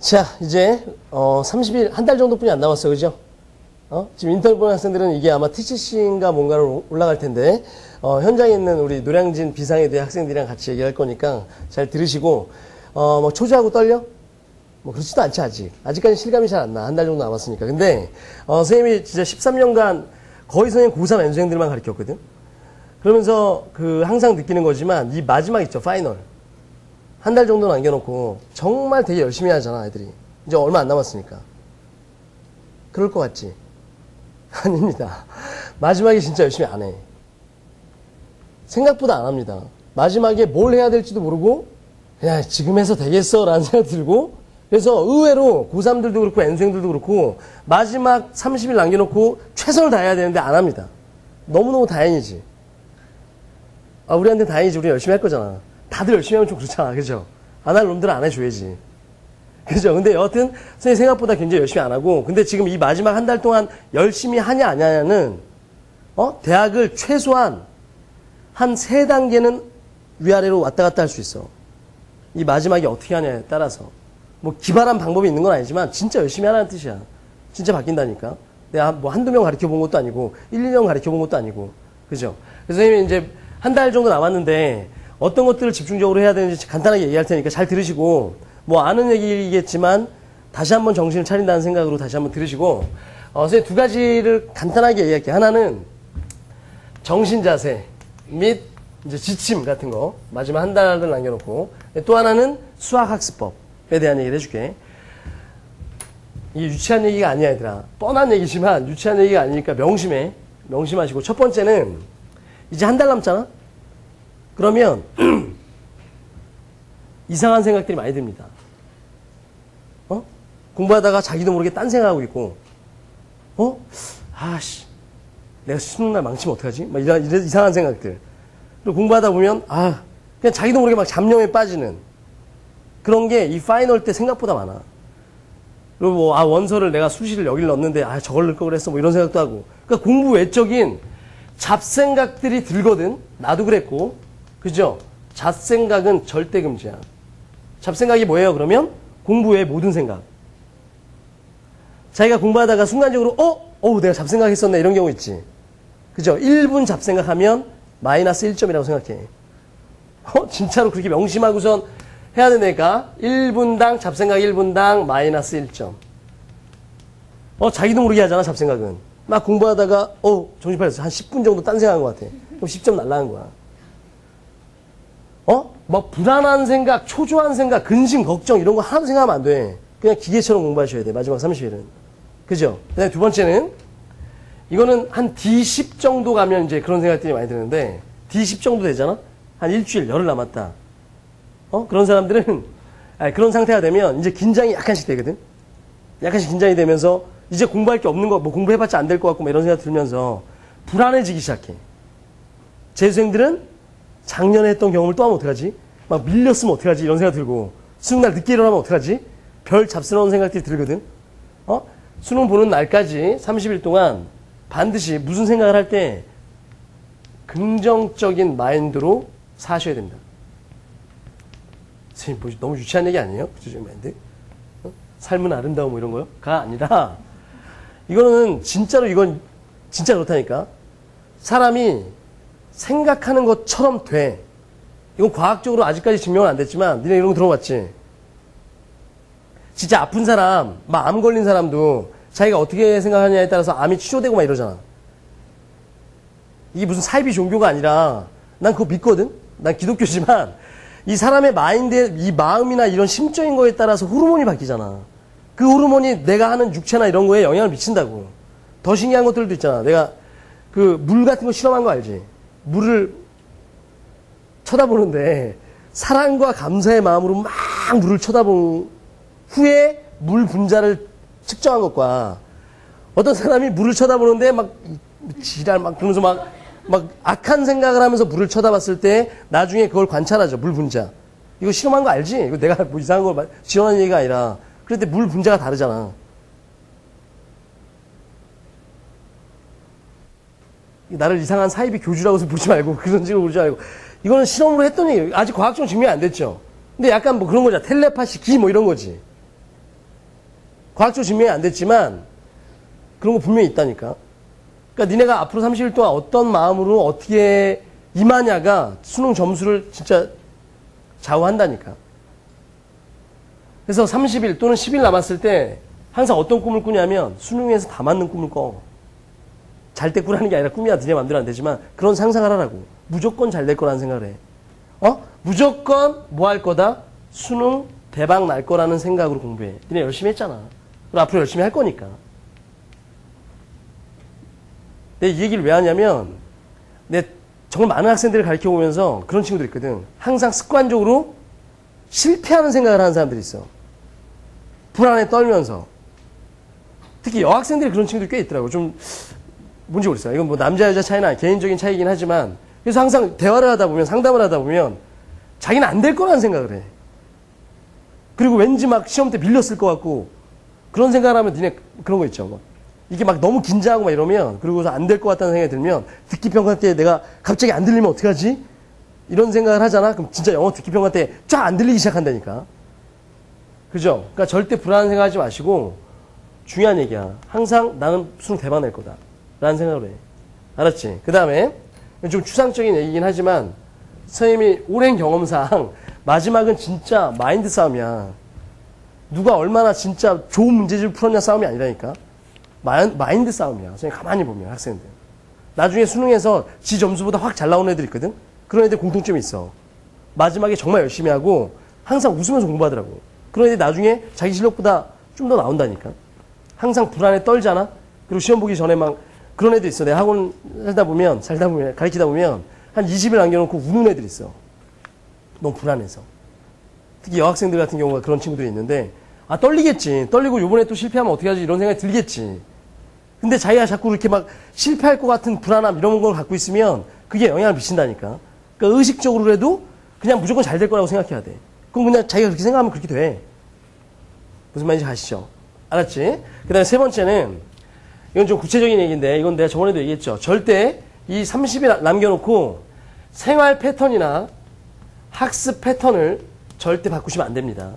자, 이제 30일, 한 달 정도뿐이 안 남았어, 그죠? 지금 인터뷰 보는 학생들은 이게 아마 TCC인가 뭔가로 올라갈 텐데 현장에 있는 우리 노량진 비상에 대해 학생들이랑 같이 얘기할 거니까 잘 들으시고 뭐 초조하고 떨려? 뭐 그렇지도 않지 아직. 아직까지 실감이 잘 안 나. 한 달 정도 남았으니까. 근데 선생님이 진짜 13년간 거의 선생님 고3 N수생들만 가르쳤거든. 그러면서 항상 느끼는 거지만 이 마지막 있죠, 파이널. 한 달 정도 남겨놓고 정말 되게 열심히 하잖아, 애들이. 이제 얼마 안 남았으니까. 그럴 것 같지? 아닙니다. 마지막에 진짜 열심히 안 해. 생각보다 안 합니다. 마지막에 뭘 해야 될지도 모르고 그냥 지금 해서 되겠어 라는 생각 들고, 그래서 의외로 고3들도 그렇고 N수생들도 그렇고 마지막 30일 남겨놓고 최선을 다해야 되는데 안 합니다. 너무너무 다행이지. 우리한테 다행이지. 우리 열심히 할 거잖아. 다들 열심히 하면 좀 그렇잖아. 그죠? 안 할 놈들은 안 해줘야지. 그죠? 근데 여하튼 선생님 생각보다 굉장히 열심히 안 하고, 근데 지금 이 마지막 한 달 동안 열심히 하냐 안 하냐는 대학을 최소한 한 3단계는 위아래로 왔다 갔다 할 수 있어. 이 마지막에 어떻게 하냐에 따라서. 뭐 기발한 방법이 있는 건 아니지만 진짜 열심히 하라는 뜻이야. 진짜 바뀐다니까. 내가 뭐 한두 명 가르쳐 본 것도 아니고 1, 2년 가르쳐 본 것도 아니고. 그죠? 그래서 선생님이 이제 한 달 정도 남았는데 어떤 것들을 집중적으로 해야 되는지 간단하게 얘기할 테니까 잘 들으시고, 뭐 아는 얘기겠지만 다시 한번 정신을 차린다는 생각으로 다시 한번 들으시고, 선생님 두 가지를 간단하게 얘기할게요. 하나는 정신 자세 및 이제 지침 같은 거 마지막 한 달을 남겨놓고, 또 하나는 수학 학습법에 대한 얘기를 해줄게. 이게 유치한 얘기가 아니야, 얘들아. 뻔한 얘기지만 유치한 얘기가 아니니까 명심하시고, 첫 번째는 이제 한 달 남잖아? 그러면 이상한 생각들이 많이 듭니다. 공부하다가 자기도 모르게 딴 생각하고 있고, 내가 수능 날 망치면 어떡하지? 막 이런 이상한 생각들. 그리고 공부하다 보면 그냥 자기도 모르게 막 잡념에 빠지는 그런 게 이 파이널 때 생각보다 많아. 그리고 뭐 원서를 내가 수시를 여기를 넣었는데 저걸 넣을 걸 그랬어, 뭐 이런 생각도 하고. 그러니까 공부 외적인 잡생각들이 들거든. 나도 그랬고. 그죠? 잡생각은 절대 금지야. 잡생각이 뭐예요? 그러면 공부 외의 모든 생각. 자기가 공부하다가 순간적으로 내가 잡생각 했었네, 이런 경우 있지. 그죠? 1분 잡생각하면 마이너스 1점이라고 생각해. 진짜로 그렇게 명심하고선 해야 되니까 1분당 잡생각 1분당 마이너스 1점. 자기도 모르게 하잖아, 잡생각은. 막 공부하다가 정신 팔렸어. 한 10분 정도 딴 생각한 것 같아. 그럼 10점 날라간 거야. 막 불안한 생각, 초조한 생각, 근심, 걱정 이런 거 하나도 생각하면 안 돼. 그냥 기계처럼 공부하셔야 돼, 마지막 30일은. 그죠? 그다음에 두 번째는, 이거는 한 D10 정도 가면 이제 그런 생각들이 많이 드는데, D10 정도 되잖아? 한 일주일, 열흘 남았다. 그런 사람들은, 그런 상태가 되면 이제 긴장이 약간씩 되거든? 약간씩 긴장이 되면서 이제 공부할 게 없는 거, 뭐 공부해봤자 안 될 것 같고, 뭐 이런 생각 들면서 불안해지기 시작해. 재수생들은 작년에 했던 경험을 또 하면 어떡하지? 막 밀렸으면 어떡하지? 이런 생각 들고, 수능날 늦게 일어나면 어떡하지? 별 잡스러운 생각들이 들거든? 수능 보는 날까지 30일 동안 반드시 무슨 생각을 할 때 긍정적인 마인드로 사셔야 됩니다. 선생님, 너무 유치한 얘기 아니에요? 긍정적인 마인드? 삶은 아름다움 뭐 이런 거요?가 아니라, 이건 진짜 그렇다니까. 사람이 생각하는 것처럼 돼. 이건 과학적으로 아직까지 증명은 안 됐지만, 니네 이런 거 들어봤지? 진짜 아픈 사람, 막 암 걸린 사람도 자기가 어떻게 생각하냐에 따라서 암이 치료되고 막 이러잖아. 이게 무슨 사이비 종교가 아니라, 난 그거 믿거든? 난 기독교지만, 이 사람의 마인드에, 이 마음이나 이런 심적인 거에 따라서 호르몬이 바뀌잖아. 그 호르몬이 내가 하는 육체나 이런 거에 영향을 미친다고. 더 신기한 것들도 있잖아. 내가 물 같은 거 실험한 거 알지? 물을 쳐다보는데 사랑과 감사의 마음으로 막 물을 쳐다본 후에 물 분자를 측정한 것과, 어떤 사람이 물을 쳐다보는데 막 지랄 막 그러면서 막 악한 생각을 하면서 물을 쳐다봤을 때 나중에 그걸 관찰하죠. 물 분자. 이거 실험한 거 알지? 이거 내가 뭐 이상한 걸 지원하는 얘기가 아니라, 그럴 때 물 분자가 다르잖아. 나를 이상한 사이비 교주라고 해서 보지 말고, 그런 식으로 보지 말고. 이거는 실험으로 했더니 아직 과학적으로 증명이 안 됐죠. 근데 약간 뭐 그런 거잖아. 텔레파시, 기 뭐 이런 거지. 과학적으로 증명이 안 됐지만 그런 거 분명히 있다니까. 그러니까 니네가 앞으로 30일 동안 어떤 마음으로 어떻게 임하냐가 수능 점수를 진짜 좌우한다니까. 그래서 30일 또는 10일 남았을 때 항상 어떤 꿈을 꾸냐면 수능에서 다 맞는 꿈을 꿔. 잘 때 꾸라는 게 아니라 꿈이야 니네 맘대로 안 되지만 그런 상상을 하라고. 무조건 잘 될 거라는 생각을 해. 무조건 뭐 할 거다? 수능 대박 날 거라는 생각으로 공부해. 니네 열심히 했잖아. 그리고 앞으로 열심히 할 거니까. 내가 이 얘기를 왜 하냐면 내 정말 많은 학생들을 가르쳐 보면서 그런 친구들 있거든. 항상 습관적으로 실패하는 생각을 하는 사람들이 있어. 불안에 떨면서. 특히 여학생들이 그런 친구들이 꽤 있더라고. 좀 뭔지 모르겠어요. 이건 뭐 남자 여자 차이나 개인적인 차이긴 하지만 그래서 항상 대화를 하다 보면 상담을 하다 보면 자기는 안 될 거라는 생각을 해. 그리고 왠지 막 시험 때 밀렸을 것 같고 그런 생각을 하면 니네 그런 거 있죠. 막 이게 막 너무 긴장하고 막 이러면 그리고서 안 될 것 같다는 생각이 들면 듣기평가 때 내가 갑자기 안 들리면 어떡하지? 이런 생각을 하잖아. 그럼 진짜 영어 듣기평가 때 쫙 안 들리기 시작한다니까. 그죠? 그러니까 절대 불안한 생각하지 마시고 중요한 얘기야. 항상 나는 수능 대박 낼 거다. 라는 생각을 해. 알았지? 그 다음에 좀 추상적인 얘기긴 하지만 선생님이 오랜 경험상 마지막은 진짜 마인드 싸움이야. 누가 얼마나 진짜 좋은 문제집을 풀었냐 싸움이 아니라니까. 마인드 싸움이야. 선생님 가만히 보면 학생들. 나중에 수능에서 지 점수보다 확 잘 나오는 애들 있거든? 그런 애들 공통점이 있어. 마지막에 정말 열심히 하고 항상 웃으면서 공부하더라고. 그런 애들 나중에 자기 실력보다 좀 더 나온다니까. 항상 불안에 떨잖아? 그리고 시험 보기 전에 막 그런 애들 있어. 내가 학원 살다 보면, 가르치다 보면 한 20일 남겨놓고 우는 애들 있어. 너무 불안해서. 특히 여학생들 같은 경우가 그런 친구들이 있는데, 아, 떨리겠지. 떨리고 요번에 또 실패하면 어떻게 하지? 이런 생각이 들겠지. 근데 자기가 자꾸 이렇게 막 실패할 것 같은 불안함 이런 걸 갖고 있으면 그게 영향을 미친다니까. 그러니까 의식적으로라도 그냥 무조건 잘 될 거라고 생각해야 돼. 그럼 그냥 자기가 그렇게 생각하면 그렇게 돼. 무슨 말인지 아시죠? 알았지? 그 다음에 세 번째는, 이건 좀 구체적인 얘기인데, 이건 내가 저번에도 얘기했죠. 절대 이 30일 남겨놓고 생활 패턴이나 학습 패턴을 절대 바꾸시면 안 됩니다.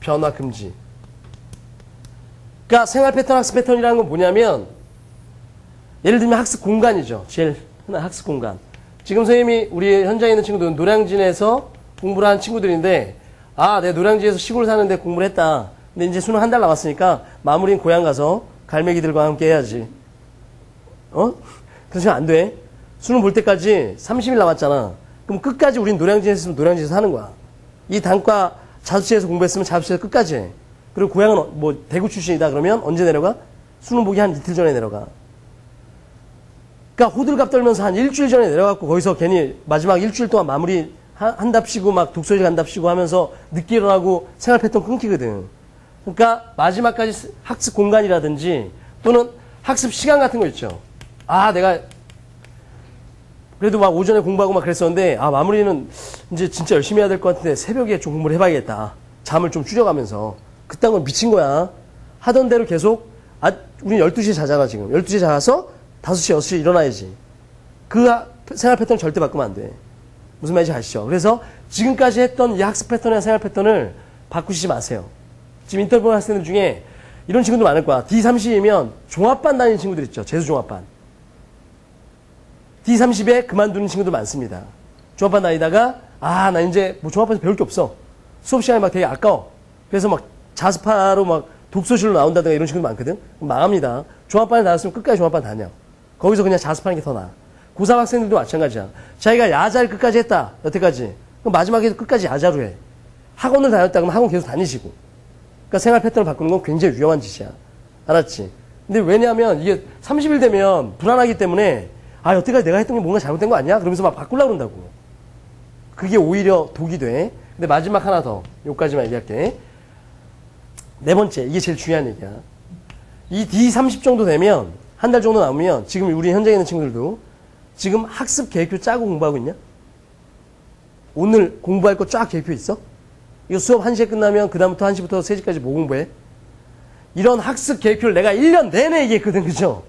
변화 금지. 그러니까 생활 패턴, 학습 패턴이라는 건 뭐냐면, 예를 들면 학습 공간이죠. 제일 흔한 학습 공간. 지금 선생님이 우리 현장에 있는 친구들은 노량진에서 공부를 하는 친구들인데, 아, 내가 노량진에서 시골 사는데 공부를 했다. 근데 이제 수능 한 달 남았으니까 마무리는 고향 가서 갈매기들과 함께 해야지. 그러시면 안 돼. 수능 볼 때까지 30일 남았잖아. 그럼 끝까지 우린 노량진에서 있으면 노량진에서 하는 거야. 이 단과 자수시에서 공부했으면 자수시에서 끝까지 해. 그리고 고향은 뭐 대구 출신이다 그러면 언제 내려가? 수능 보기 한 이틀 전에 내려가. 그러니까 호들갑 떨면서 한 일주일 전에 내려가고 거기서 괜히 마지막 일주일 동안 마무리 한답시고 막 독서실 간답시고 하면서 늦게 일어나고 생활 패턴 끊기거든. 그러니까 마지막까지 학습 공간이라든지 또는 학습 시간 같은 거 있죠. 아, 내가 그래도 막 오전에 공부하고 막 그랬었는데, 아, 마무리는 이제 진짜 열심히 해야 될 것 같은데 새벽에 좀 공부를 해봐야겠다. 잠을 좀 줄여가면서. 그딴 건 미친 거야. 하던 대로 계속, 아, 우린 12시에 자잖아, 지금. 12시에 자서 5시, 6시에 일어나야지. 그 생활 패턴 절대 바꾸면 안 돼. 무슨 말인지 아시죠? 그래서 지금까지 했던 이 학습 패턴이나 생활 패턴을 바꾸시지 마세요. 지금 인터뷰 학생들 중에 이런 친구들 많을 거야. D30이면 종합반 다니는 친구들 있죠. 재수종합반. D30에 그만두는 친구들 많습니다. 종합반 다니다가, 아, 나 이제 뭐 종합반에서 배울 게 없어. 수업 시간이 막 되게 아까워. 그래서 막 자습하러 막 독서실로 나온다든가 이런 친구들 많거든? 망합니다. 종합반에 나왔으면 끝까지 종합반 다녀. 거기서 그냥 자습하는 게 더 나아. 고3 학생들도 마찬가지야. 자기가 야자를 끝까지 했다. 여태까지. 그럼 마지막에 끝까지 야자로 해. 학원을 다녔다 그러면 학원 계속 다니시고. 그러니까 생활 패턴을 바꾸는 건 굉장히 위험한 짓이야. 알았지? 근데 왜냐하면 이게 30일 되면 불안하기 때문에 아, 여태까지 내가 했던 게 뭔가 잘못된 거 아니야? 그러면서 막 바꾸려고 그런다고. 그게 오히려 독이 돼. 근데 마지막 하나 더. 여기까지만 얘기할게. 네 번째. 이게 제일 중요한 얘기야. 이 D30 정도 되면 한 달 정도 남으면 지금 우리 현장에 있는 친구들도 지금 학습 계획표 짜고 공부하고 있냐? 오늘 공부할 거 쫙 계획표 있어? 이거 수업 1시에 끝나면 그 다음부터 1시부터 3시까지 뭐 공부해? 이런 학습 계획표를 내가 1년 내내 얘기했거든. 그죠?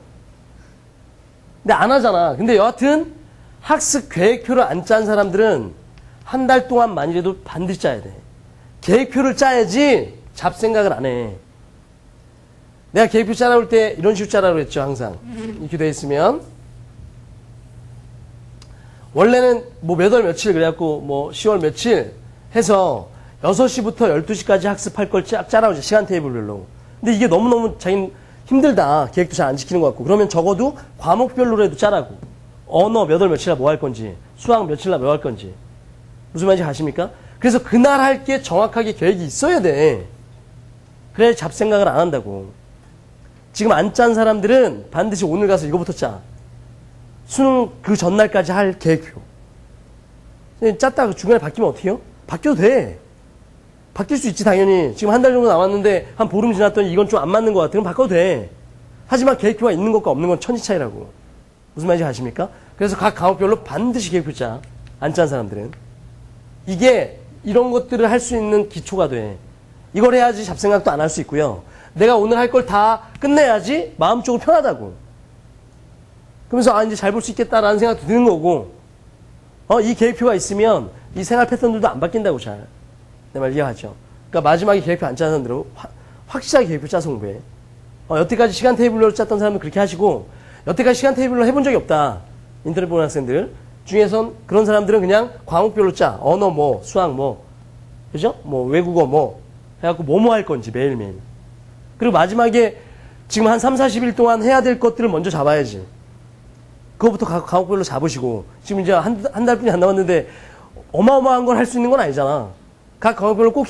근데 안 하잖아. 근데 여하튼 학습 계획표를 안 짠 사람들은 한 달 동안만이라도 반드시 짜야 돼. 계획표를 짜야지 잡생각을 안 해. 내가 계획표 짜라올 때 이런 식으로 짜라고 했죠, 항상. 이렇게 돼 있으면. 원래는 뭐 몇 월 며칠 그래갖고 뭐 10월 며칠 해서 6시부터 12시까지 학습할 걸 쫙 짜라고 하죠, 시간 테이블별로. 근데 이게 너무너무 자기는 힘들다. 계획도 잘 안 지키는 것 같고. 그러면 적어도 과목별로라도 짜라고. 언어 몇 월 며칠날 뭐 할 건지, 수학 며칠날 뭐 할 건지. 무슨 말인지 아십니까? 그래서 그날 할 게 정확하게 계획이 있어야 돼. 그래야 잡생각을 안 한다고. 지금 안 짠 사람들은 반드시 오늘 가서 이거부터 짜. 수능 그 전날까지 할 계획표. 짰다가 중간에 바뀌면 어떻게 해요? 바뀌어도 돼. 바뀔 수 있지, 당연히. 지금 한 달 정도 남았는데 한 보름 지났더니 이건 좀 안 맞는 것 같아. 그럼 바꿔도 돼. 하지만 계획표가 있는 것과 없는 건 천지 차이라고. 무슨 말인지 아십니까? 그래서 각 과목별로 반드시 계획표 짜. 안 짠 사람들은. 이게 이런 것들을 할 수 있는 기초가 돼. 이걸 해야지 잡생각도 안 할 수 있고요. 내가 오늘 할 걸 다 끝내야지 마음적으로 편하다고. 그러면서 아 이제 잘 볼 수 있겠다라는 생각도 드는 거고 이 계획표가 있으면 이 생활 패턴들도 안 바뀐다고 잘. 내 말 이해하죠? 그러니까 마지막에 계획표 안 짜는 사람들은 확실하게 계획표 짜서 공부해. 여태까지 시간 테이블로 짰던 사람은 그렇게 하시고 여태까지 시간 테이블로 해본 적이 없다. 인터넷 보는 학생들 중에선 그런 사람들은 그냥 과목별로 짜. 언어 뭐, 수학 뭐, 그죠? 뭐 외국어 뭐 해갖고 뭐뭐 할 건지 매일매일. 그리고 마지막에 지금 한 3, 40일 동안 해야 될 것들을 먼저 잡아야지. 그거부터 과목별로 잡으시고 지금 이제 한 달뿐이 안 남았는데 어마어마한 걸 할 수 있는 건 아니잖아. 각 과목별로 꼭